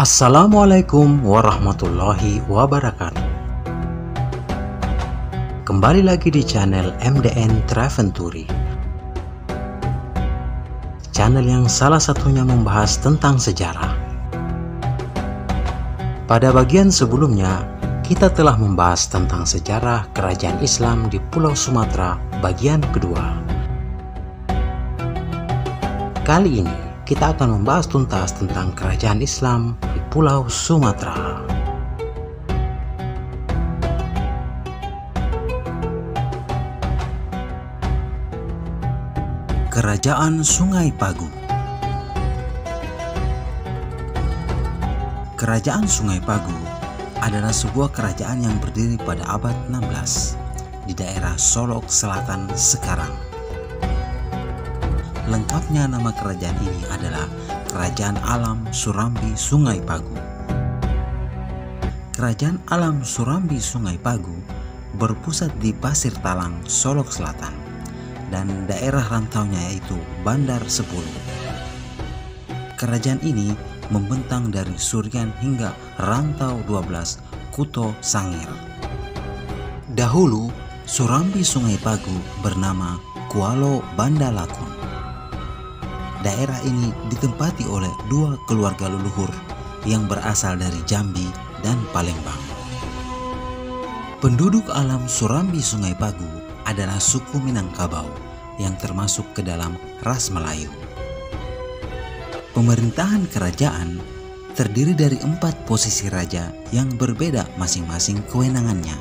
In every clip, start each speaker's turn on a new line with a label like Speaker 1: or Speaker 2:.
Speaker 1: Assalamualaikum warahmatullahi wabarakatuh. Kembali lagi di channel MDN Traventuri, channel yang salah satunya membahas tentang sejarah. Pada bagian sebelumnya, kita telah membahas tentang sejarah kerajaan Islam di Pulau Sumatera bagian kedua. Kali ini kita akan membahas tuntas tentang kerajaan Islam di Pulau Sumatera. Kerajaan Sungai Pagu. Kerajaan Sungai Pagu adalah sebuah kerajaan yang berdiri pada abad 16 di daerah Solok Selatan sekarang. Lengkapnya nama kerajaan ini adalah Kerajaan Alam Surambi Sungai Pagu. Kerajaan Alam Surambi Sungai Pagu berpusat di Pasir Talang, Solok Selatan, dan daerah rantaunya yaitu Bandar Sepuluh. Kerajaan ini membentang dari Surian hingga Rantau 12, Kuto Sangir. Dahulu, Surambi Sungai Pagu bernama Kualo Banda Lakun. Daerah ini ditempati oleh dua keluarga leluhur yang berasal dari Jambi dan Palembang. Penduduk alam Surambi Sungai Pagu adalah suku Minangkabau yang termasuk ke dalam ras Melayu. Pemerintahan kerajaan terdiri dari 4 posisi raja yang berbeda masing-masing kewenangannya.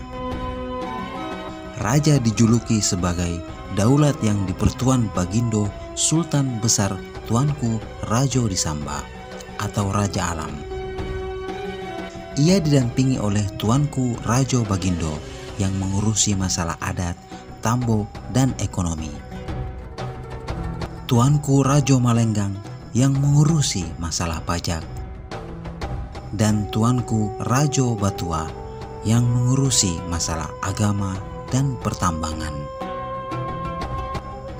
Speaker 1: Raja dijuluki sebagai Daulat yang Dipertuan Bagindo Sultan Besar Tuanku Rajo Disamba atau Raja Alam. Ia didampingi oleh Tuanku Rajo Bagindo yang mengurusi masalah adat, tambo, dan ekonomi. Tuanku Rajo Malenggang yang mengurusi masalah pajak. Dan Tuanku Rajo Batua yang mengurusi masalah agama dan pertambangan.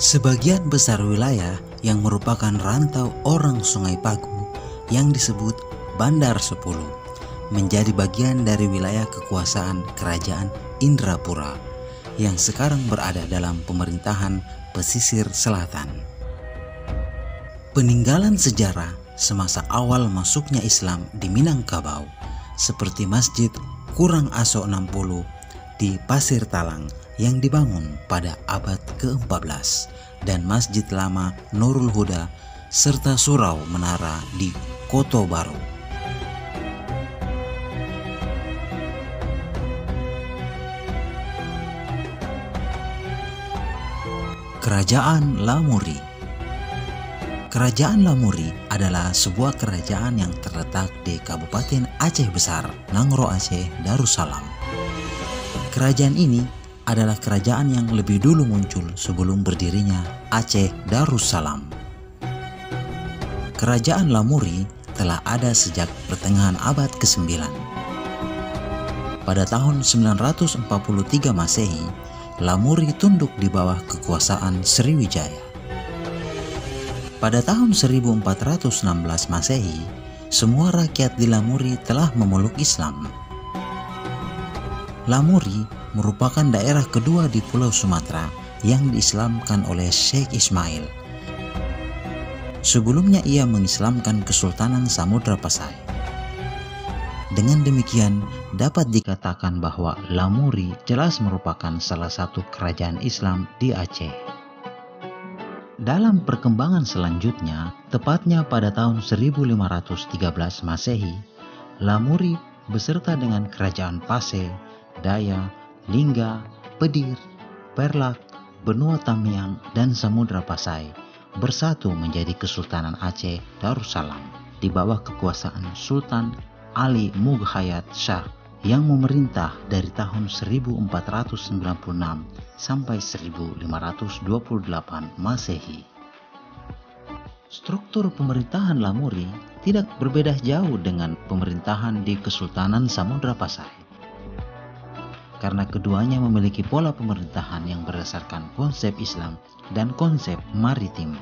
Speaker 1: Sebagian besar wilayah yang merupakan rantau orang Sungai Pagu yang disebut Bandar Sepuluh menjadi bagian dari wilayah kekuasaan Kerajaan Indrapura yang sekarang berada dalam pemerintahan pesisir selatan. Peninggalan sejarah semasa awal masuknya Islam di Minangkabau seperti Masjid Kurang Aso 60 di Pasir Talang yang dibangun pada abad ke-14 dan Masjid Lama Nurul Huda serta Surau Menara di Koto Baru. Kerajaan Lamuri. Kerajaan Lamuri adalah sebuah kerajaan yang terletak di Kabupaten Aceh Besar, Nangro Aceh, Darussalam. Kerajaan ini adalah kerajaan yang lebih dulu muncul sebelum berdirinya Aceh Darussalam. Kerajaan Lamuri telah ada sejak pertengahan abad ke-9. Pada tahun 943 Masehi, Lamuri tunduk di bawah kekuasaan Sriwijaya. Pada tahun 1416 Masehi, semua rakyat di Lamuri telah memeluk Islam. Lamuri merupakan daerah kedua di Pulau Sumatera yang diislamkan oleh Syekh Ismail. Sebelumnya ia mengislamkan Kesultanan Samudra Pasai. Dengan demikian dapat dikatakan bahwa Lamuri jelas merupakan salah satu kerajaan Islam di Aceh. Dalam perkembangan selanjutnya, tepatnya pada tahun 1513 Masehi, Lamuri beserta dengan kerajaan Pase, Daya, Lingga, Pedir, Perlak, Benua Tamiang, dan Samudra Pasai bersatu menjadi Kesultanan Aceh Darussalam di bawah kekuasaan Sultan Ali Mughayat Shah yang memerintah dari tahun 1496 sampai 1528 Masehi. Struktur pemerintahan Lamuri tidak berbeda jauh dengan pemerintahan di Kesultanan Samudra Pasai, karena keduanya memiliki pola pemerintahan yang berdasarkan konsep Islam dan konsep maritim.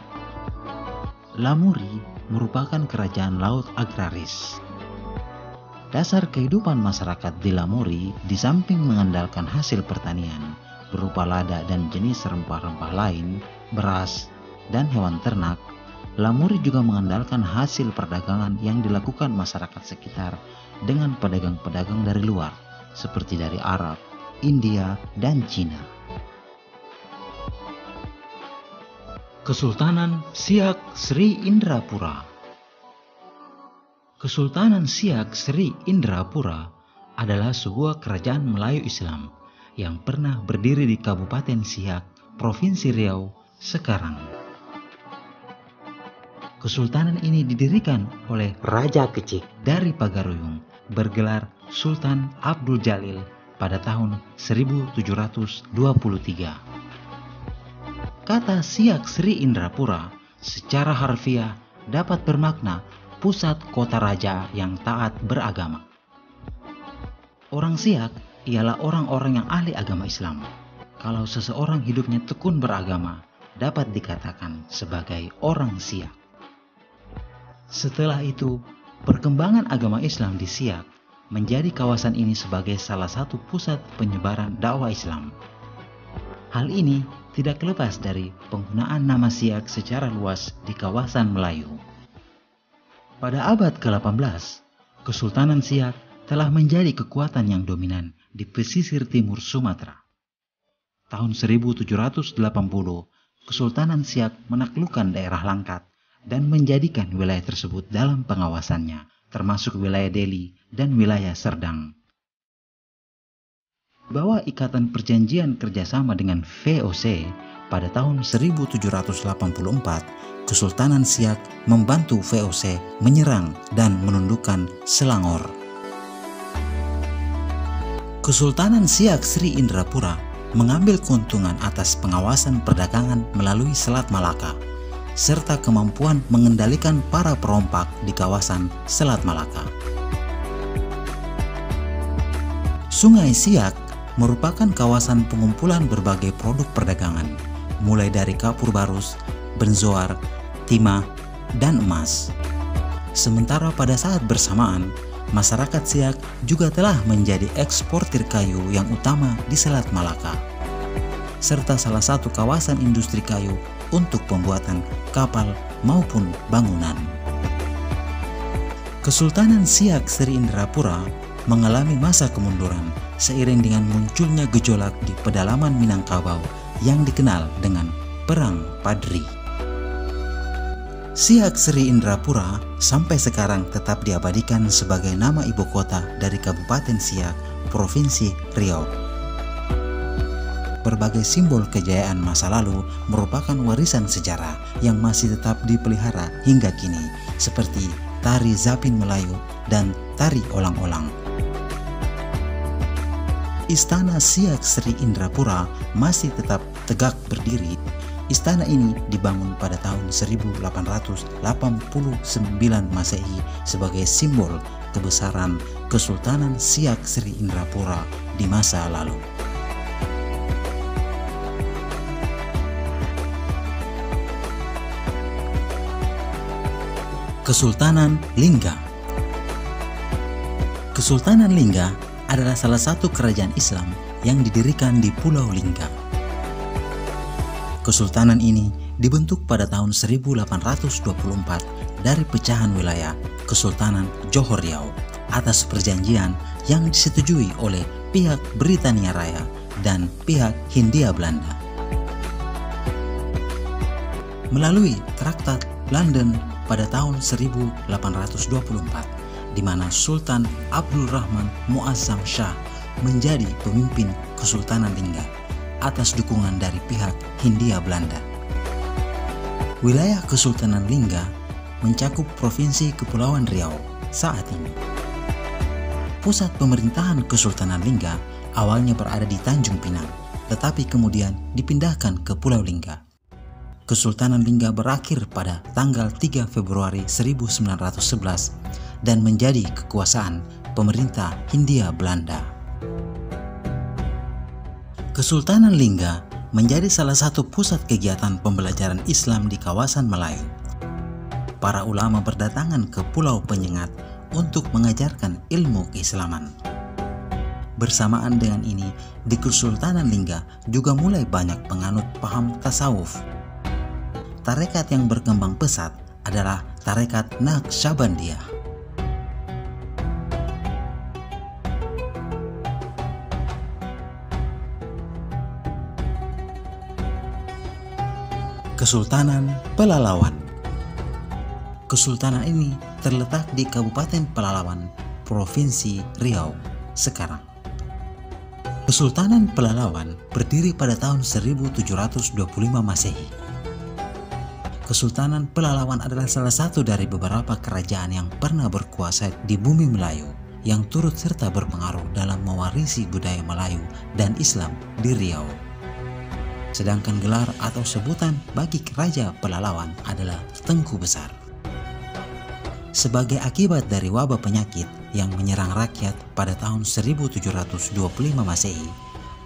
Speaker 1: Lamuri merupakan kerajaan laut agraris. Dasar kehidupan masyarakat di Lamuri di samping mengandalkan hasil pertanian berupa lada dan jenis rempah-rempah lain, beras, dan hewan ternak, Lamuri juga mengandalkan hasil perdagangan yang dilakukan masyarakat sekitar dengan pedagang-pedagang dari luar, seperti dari Arab, India, dan Cina. Kesultanan Siak Sri Indrapura. Kesultanan Siak Sri Indrapura adalah sebuah kerajaan Melayu Islam yang pernah berdiri di Kabupaten Siak, Provinsi Riau sekarang. Kesultanan ini didirikan oleh Raja Kecik dari Pagaruyung bergelar Sultan Abdul Jalil pada tahun 1723. Kata Siak Sri Indrapura secara harfiah dapat bermakna pusat kota raja yang taat beragama. Orang Siak ialah orang-orang yang ahli agama Islam. Kalau seseorang hidupnya tekun beragama, dapat dikatakan sebagai orang Siak. Setelah itu, perkembangan agama Islam di Siak menjadi kawasan ini sebagai salah satu pusat penyebaran dakwah Islam. Hal ini tidak lepas dari penggunaan nama Siak secara luas di kawasan Melayu. Pada abad ke-18, Kesultanan Siak telah menjadi kekuatan yang dominan di pesisir timur Sumatera. Tahun 1780, Kesultanan Siak menaklukkan daerah Langkat dan menjadikan wilayah tersebut dalam pengawasannya, termasuk wilayah Deli dan wilayah Serdang. Bahwa ikatan perjanjian kerjasama dengan VOC pada tahun 1784, Kesultanan Siak membantu VOC menyerang dan menundukkan Selangor. Kesultanan Siak Sri Indrapura mengambil keuntungan atas pengawasan perdagangan melalui Selat Malaka, serta kemampuan mengendalikan para perompak di kawasan Selat Malaka. Sungai Siak merupakan kawasan pengumpulan berbagai produk perdagangan, mulai dari kapur barus, benzoar, timah, dan emas. Sementara pada saat bersamaan, masyarakat Siak juga telah menjadi eksportir kayu yang utama di Selat Malaka, serta salah satu kawasan industri kayu untuk pembuatan kapal maupun bangunan. Kesultanan Siak Sri Indrapura mengalami masa kemunduran seiring dengan munculnya gejolak di pedalaman Minangkabau yang dikenal dengan Perang Padri. Siak Sri Indrapura sampai sekarang tetap diabadikan sebagai nama ibu kota dari Kabupaten Siak, Provinsi Riau. Berbagai simbol kejayaan masa lalu merupakan warisan sejarah yang masih tetap dipelihara hingga kini, seperti tari Zapin Melayu dan tari olang-olang. Istana Siak Sri Indrapura masih tetap tegak berdiri. Istana ini dibangun pada tahun 1889 Masehi sebagai simbol kebesaran Kesultanan Siak Sri Indrapura di masa lalu. Kesultanan Lingga. Kesultanan Lingga adalah salah satu kerajaan Islam yang didirikan di Pulau Lingga. Kesultanan ini dibentuk pada tahun 1824 dari pecahan wilayah Kesultanan Johor Riau atas perjanjian yang disetujui oleh pihak Britania Raya dan pihak Hindia Belanda. Melalui Traktat London pada tahun 1824, di mana Sultan Abdul Rahman Muazzam Shah menjadi pemimpin Kesultanan Lingga atas dukungan dari pihak Hindia Belanda. Wilayah Kesultanan Lingga mencakup Provinsi Kepulauan Riau saat ini. Pusat pemerintahan Kesultanan Lingga awalnya berada di Tanjung Pinang, tetapi kemudian dipindahkan ke Pulau Lingga. Kesultanan Lingga berakhir pada tanggal 3 Februari 1911 dan menjadi kekuasaan pemerintah Hindia Belanda. Kesultanan Lingga menjadi salah satu pusat kegiatan pembelajaran Islam di kawasan Melayu. Para ulama berdatangan ke Pulau Penyengat untuk mengajarkan ilmu keislaman. Bersamaan dengan ini, di Kesultanan Lingga juga mulai banyak penganut paham tasawuf. Tarekat yang berkembang pesat adalah tarekat Naqsyabandiyah. Kesultanan Pelalawan. Kesultanan ini terletak di Kabupaten Pelalawan, Provinsi Riau, sekarang. Kesultanan Pelalawan berdiri pada tahun 1725 Masehi. Kesultanan Pelalawan adalah salah satu dari beberapa kerajaan yang pernah berkuasa di bumi Melayu yang turut serta berpengaruh dalam mewarisi budaya Melayu dan Islam di Riau. Sedangkan gelar atau sebutan bagi Raja Pelalawan adalah Tengku Besar. Sebagai akibat dari wabah penyakit yang menyerang rakyat pada tahun 1725 Masehi,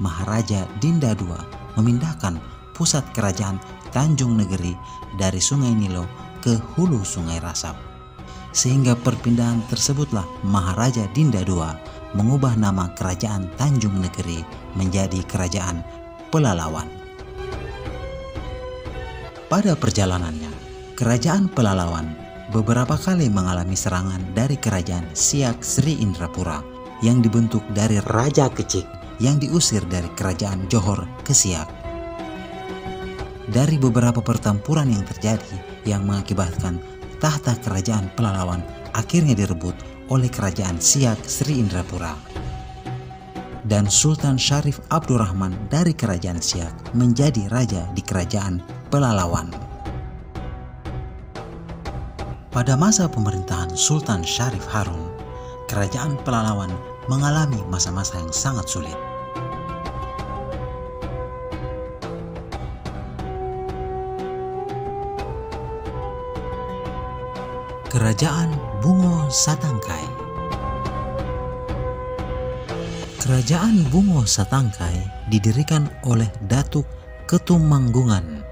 Speaker 1: Maharaja Dinda II memindahkan pusat kerajaan Tanjung Negeri dari Sungai Nilo ke hulu Sungai Rasap. Sehingga perpindahan tersebutlah Maharaja Dinda II mengubah nama kerajaan Tanjung Negeri menjadi Kerajaan Pelalawan. Pada perjalanannya, Kerajaan Pelalawan beberapa kali mengalami serangan dari kerajaan Siak Sri Indrapura yang dibentuk dari Raja Kecik yang diusir dari kerajaan Johor ke Siak. Dari beberapa pertempuran yang terjadi yang mengakibatkan tahta kerajaan Pelalawan akhirnya direbut oleh kerajaan Siak Sri Indrapura. Dan Sultan Syarif Abdurrahman dari kerajaan Siak menjadi raja di kerajaan Pelalawan. Pada masa pemerintahan Sultan Syarif Harun, kerajaan Pelalawan mengalami masa-masa yang sangat sulit. Kerajaan Bungo Satangkai. Kerajaan Bungo Satangkai didirikan oleh Datuk Ketumanggungan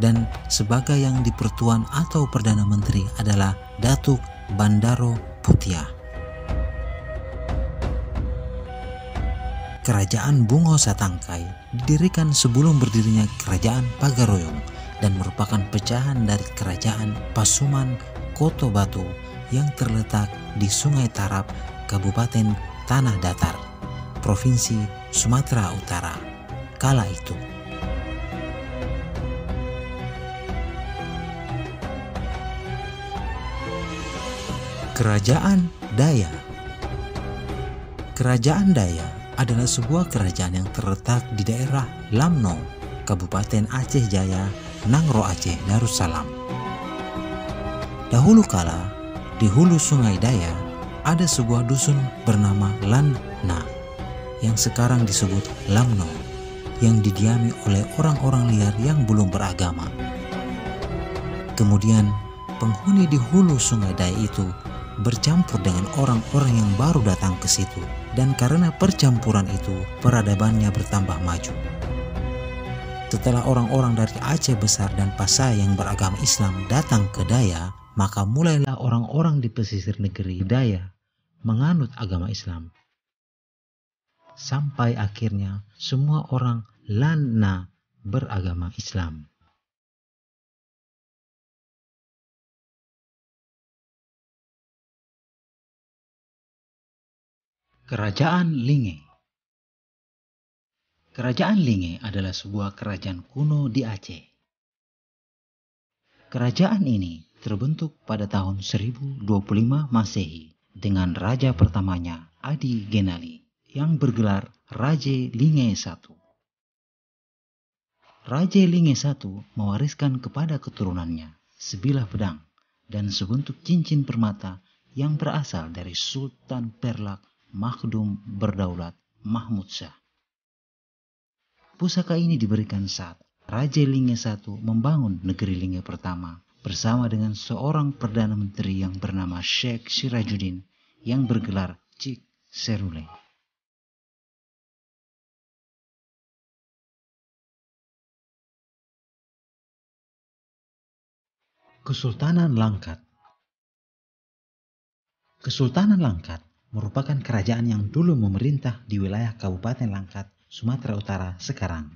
Speaker 1: dan sebagai yang dipertuan atau Perdana Menteri adalah Datuk Bandaro Putiah. Kerajaan Bungo Satangkai didirikan sebelum berdirinya Kerajaan Pagaroyong dan merupakan pecahan dari Kerajaan Pasuman Koto Batu yang terletak di Sungai Tarap, Kabupaten Tanah Datar, Provinsi Sumatera Utara, kala itu. Kerajaan Daya. Kerajaan Daya adalah sebuah kerajaan yang terletak di daerah Lamno, Kabupaten Aceh Jaya, Nangro Aceh, Darussalam. Dahulu kala, di hulu Sungai Daya, ada sebuah dusun bernama Lanna, yang sekarang disebut Lamno, yang didiami oleh orang-orang liar yang belum beragama. Kemudian, penghuni di hulu Sungai Daya itu bercampur dengan orang-orang yang baru datang ke situ, dan karena percampuran itu peradabannya bertambah maju. Setelah orang-orang dari Aceh Besar dan Pasai yang beragama Islam datang ke Daya, maka mulailah orang-orang di pesisir negeri Daya menganut agama Islam. Sampai akhirnya semua orang Lanna beragama Islam. Kerajaan Linge. Kerajaan Linge adalah sebuah kerajaan kuno di Aceh. Kerajaan ini terbentuk pada tahun 1025 Masehi dengan raja pertamanya Adi Genali yang bergelar Raja Linge I. Raja Linge I mewariskan kepada keturunannya sebilah pedang dan sebentuk cincin permata yang berasal dari Sultan Perlak Makhdum Berdaulat Mahmud Shah. Pusaka ini diberikan saat Raja Linge I membangun negeri Linge pertama bersama dengan seorang Perdana Menteri yang bernama Sheikh Sirajuddin yang bergelar Cik Serule. Kesultanan Langkat. Kesultanan Langkat merupakan kerajaan yang dulu memerintah di wilayah Kabupaten Langkat, Sumatera Utara sekarang.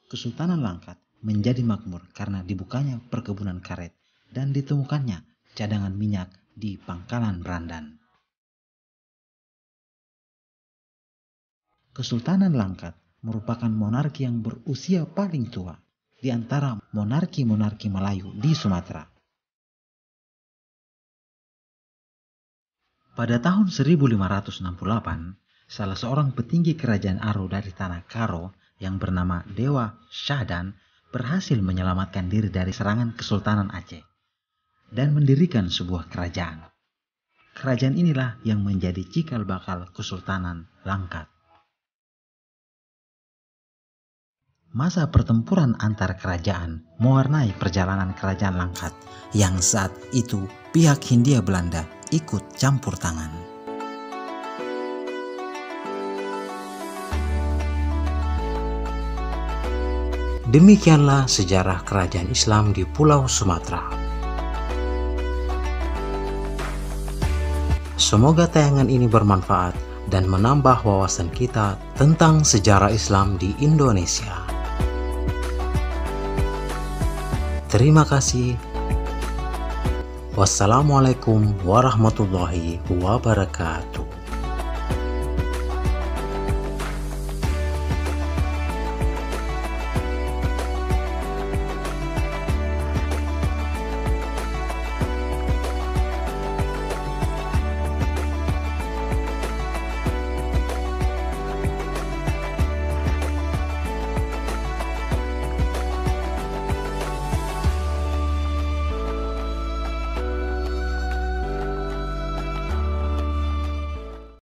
Speaker 1: Kesultanan Langkat menjadi makmur karena dibukanya perkebunan karet dan ditemukannya cadangan minyak di Pangkalan Brandan. Kesultanan Langkat merupakan monarki yang berusia paling tua di antara monarki-monarki Melayu di Sumatera. Pada tahun 1568, salah seorang petinggi kerajaan Aro dari tanah Karo yang bernama Dewa Syahdan berhasil menyelamatkan diri dari serangan Kesultanan Aceh dan mendirikan sebuah kerajaan. Kerajaan inilah yang menjadi cikal bakal Kesultanan Langkat. Masa pertempuran antar kerajaan mewarnai perjalanan kerajaan Langkat yang saat itu pihak Hindia Belanda ikut campur tangan. Demikianlah sejarah kerajaan Islam di Pulau Sumatera. Semoga tayangan ini bermanfaat dan menambah wawasan kita tentang sejarah Islam di Indonesia. Terima kasih. Wassalamualaikum warahmatullahi wabarakatuh.